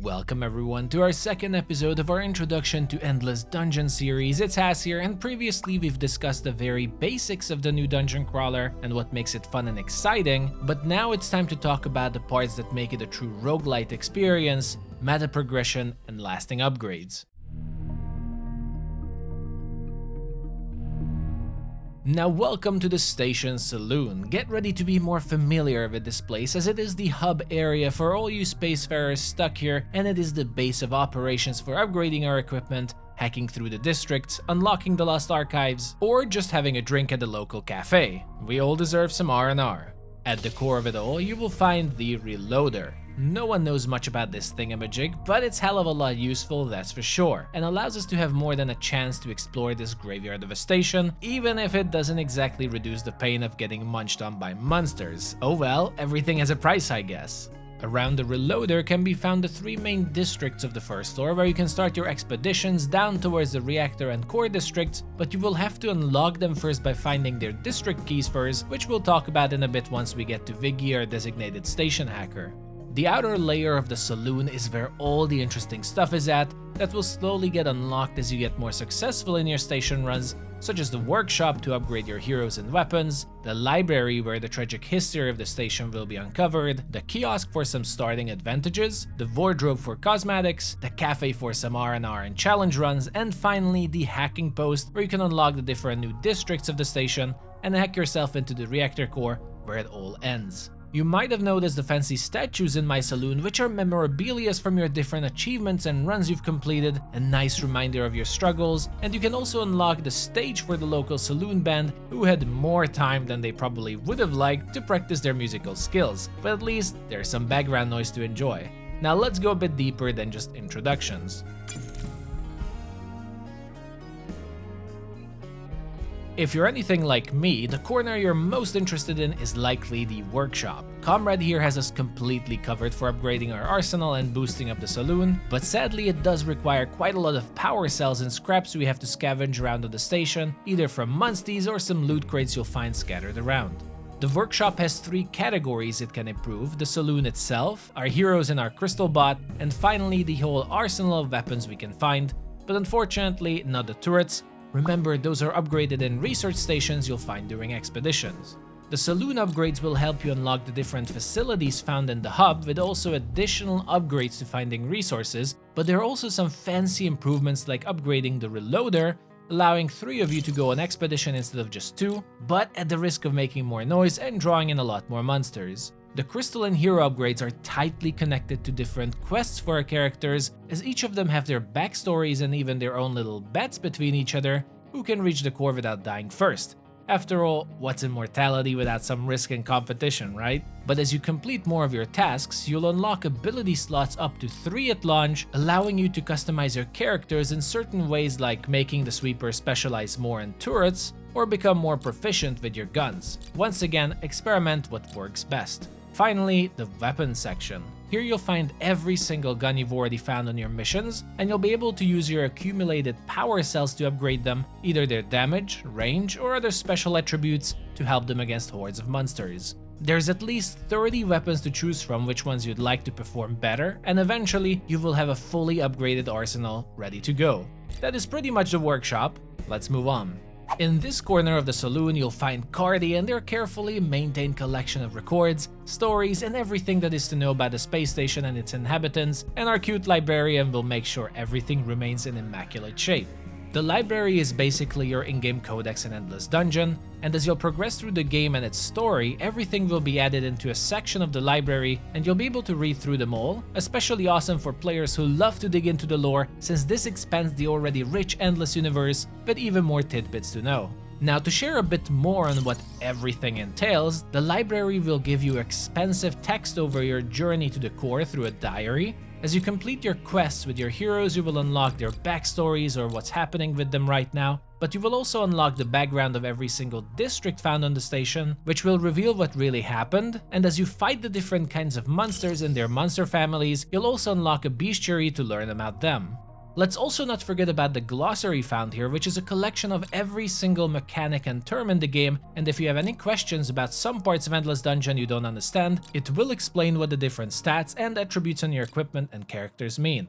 Welcome everyone to our second episode of our Introduction to Endless Dungeon series. It's Haz here, and previously we've discussed the very basics of the new dungeon crawler and what makes it fun and exciting, but now it's time to talk about the parts that make it a true roguelite experience, meta progression, and lasting upgrades. Now welcome to the station Saloon. Get ready to be more familiar with this place, as it is the hub area for all you spacefarers stuck here, and it is the base of operations for upgrading our equipment, hacking through the districts, unlocking the lost archives, or just having a drink at the local cafe. We all deserve some R&R. At the core of it all, you will find the Reloader. No one knows much about this thingamajig, but it's hell of a lot useful, that's for sure, and allows us to have more than a chance to explore this graveyard of a station, even if it doesn't exactly reduce the pain of getting munched on by monsters. Oh well, everything has a price, I guess. Around the Reloader can be found the three main districts of the first floor, where you can start your expeditions down towards the reactor and core districts, but you will have to unlock them first by finding their district keys first, which we'll talk about in a bit once we get to Viggy, our designated station hacker. The outer layer of the Saloon is where all the interesting stuff is at, that will slowly get unlocked as you get more successful in your station runs, such as the workshop to upgrade your heroes and weapons, the library where the tragic history of the station will be uncovered, the kiosk for some starting advantages, the wardrobe for cosmetics, the cafe for some R&R and challenge runs, and finally the hacking post where you can unlock the different new districts of the station and hack yourself into the reactor core where it all ends. You might have noticed the fancy statues in my saloon, which are memorabilia from your different achievements and runs you've completed, a nice reminder of your struggles, and you can also unlock the stage for the local saloon band, who had more time than they probably would have liked to practice their musical skills, but at least there's some background noise to enjoy. Now let's go a bit deeper than just introductions. If you're anything like me, the corner you're most interested in is likely the workshop. Comrade here has us completely covered for upgrading our arsenal and boosting up the saloon, but sadly it does require quite a lot of power cells and scraps we have to scavenge around the station, either from munsties or some loot crates you'll find scattered around. The workshop has three categories it can improve: the saloon itself, our heroes and our crystal bot, and finally the whole arsenal of weapons we can find, but unfortunately not the turrets. Remember, those are upgraded in research stations you'll find during expeditions. The saloon upgrades will help you unlock the different facilities found in the hub, with also additional upgrades to finding resources, but there are also some fancy improvements like upgrading the Reloader, allowing 3 of you to go on expedition instead of just 2, but at the risk of making more noise and drawing in a lot more monsters. The crystal and hero upgrades are tightly connected to different quests for our characters, as each of them have their backstories and even their own little bets between each other, who can reach the core without dying first. After all, what's immortality without some risk and competition, right? But as you complete more of your tasks, you'll unlock ability slots up to 3 at launch, allowing you to customize your characters in certain ways, like making the sweeper specialize more in turrets, or become more proficient with your guns. Once again, experiment what works best. Finally, the weapons section. Here you'll find every single gun you've already found on your missions, and you'll be able to use your accumulated power cells to upgrade them, either their damage, range, or other special attributes to help them against hordes of monsters. There's at least 30 weapons to choose from which ones you'd like to perform better, and eventually you will have a fully upgraded arsenal ready to go. That is pretty much the workshop. Let's move on. In this corner of the saloon, you'll find Cardi and their carefully maintained collection of records, stories, and everything that is to know about the space station and its inhabitants, and our cute librarian will make sure everything remains in immaculate shape. The library is basically your in-game codex in Endless Dungeon, and as you'll progress through the game and its story, everything will be added into a section of the library, and you'll be able to read through them all, especially awesome for players who love to dig into the lore, since this expands the already rich Endless universe, but even more tidbits to know. Now, to share a bit more on what everything entails, the library will give you expansive text over your journey to the core through a diary. As you complete your quests with your heroes, you will unlock their backstories or what's happening with them right now, but you will also unlock the background of every single district found on the station, which will reveal what really happened, and as you fight the different kinds of monsters and their monster families, you'll also unlock a bestiary to learn about them. Let's also not forget about the glossary found here, which is a collection of every single mechanic and term in the game, and if you have any questions about some parts of Endless Dungeon you don't understand, it will explain what the different stats and attributes on your equipment and characters mean.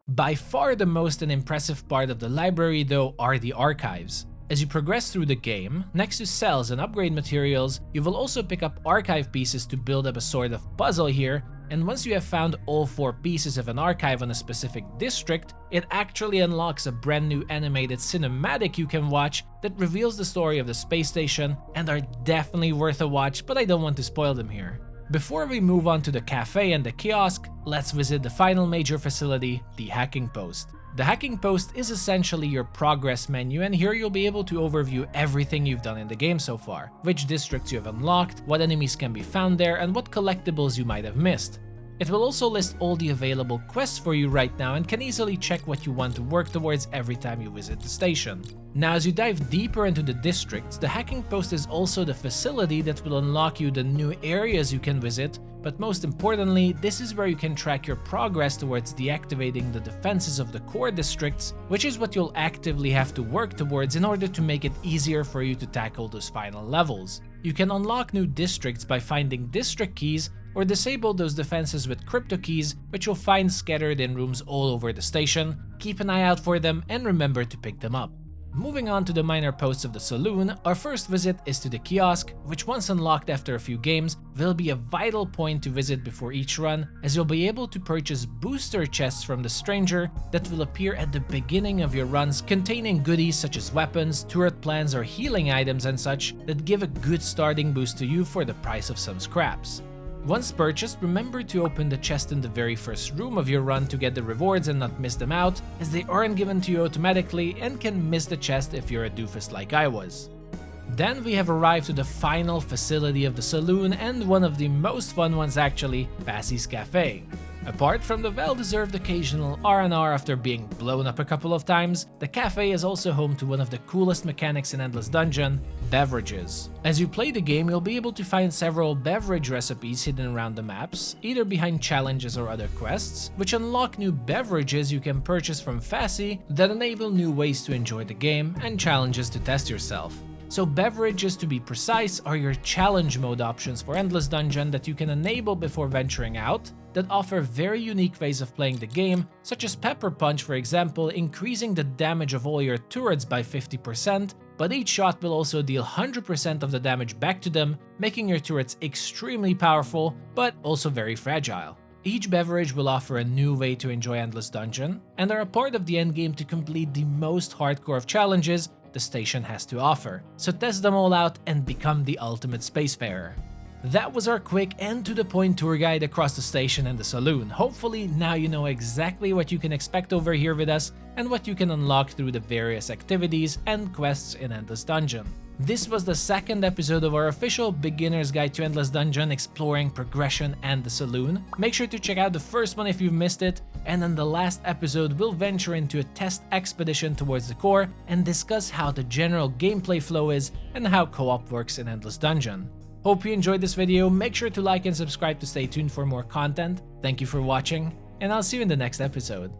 By far the most and impressive part of the library though are the archives. As you progress through the game, next to cells and upgrade materials, you will also pick up archive pieces to build up a sort of puzzle here, and once you have found all 4 pieces of an archive on a specific district, it actually unlocks a brand new animated cinematic you can watch that reveals the story of the space station and are definitely worth a watch, but I don't want to spoil them here. Before we move on to the cafe and the kiosk, let's visit the final major facility, the hacking post. The hacking post is essentially your progress menu, and here you'll be able to overview everything you've done in the game so far, which districts you have unlocked, what enemies can be found there, and what collectibles you might have missed. It will also list all the available quests for you right now and can easily check what you want to work towards every time you visit the station. Now, as you dive deeper into the districts, the hacking post is also the facility that will unlock you the new areas you can visit, but most importantly, this is where you can track your progress towards deactivating the defenses of the core districts, which is what you'll actively have to work towards in order to make it easier for you to tackle those final levels. You can unlock new districts by finding district keys or disable those defenses with crypto keys, which you'll find scattered in rooms all over the station. Keep an eye out for them and remember to pick them up. Moving on to the minor posts of the Saloon, our first visit is to the Kiosk, which once unlocked after a few games, will be a vital point to visit before each run, as you'll be able to purchase booster chests from the Stranger that will appear at the beginning of your runs, containing goodies such as weapons, turret plans or healing items and such that give a good starting boost to you for the price of some scraps. Once purchased, remember to open the chest in the very first room of your run to get the rewards and not miss them out, as they aren't given to you automatically and can miss the chest if you're a doofus like I was. Then we have arrived to the final facility of the Saloon, and one of the most fun ones actually, Passy's Café. Apart from the well-deserved occasional R&R after being blown up a couple of times, the cafe is also home to one of the coolest mechanics in Endless Dungeon, beverages. As you play the game, you'll be able to find several beverage recipes hidden around the maps, either behind challenges or other quests, which unlock new beverages you can purchase from Fassy that enable new ways to enjoy the game and challenges to test yourself. So beverages, to be precise, are your challenge mode options for Endless Dungeon that you can enable before venturing out, that offer very unique ways of playing the game, such as Pepper Punch, for example, increasing the damage of all your turrets by 50%, but each shot will also deal 100% of the damage back to them, making your turrets extremely powerful, but also very fragile. Each beverage will offer a new way to enjoy Endless Dungeon, and are a part of the endgame to complete the most hardcore of challenges the station has to offer. So test them all out and become the ultimate spacefarer. That was our quick and to the point tour guide across the station and the Saloon. Hopefully now you know exactly what you can expect over here with us and what you can unlock through the various activities and quests in Endless Dungeon. This was the second episode of our official Beginner's Guide to Endless Dungeon, exploring progression and the Saloon. Make sure to check out the first one if you've missed it, and in the last episode we'll venture into a test expedition towards the core and discuss how the general gameplay flow is and how co-op works in Endless Dungeon. Hope you enjoyed this video. Make sure to like and subscribe to stay tuned for more content. Thank you for watching, and I'll see you in the next episode.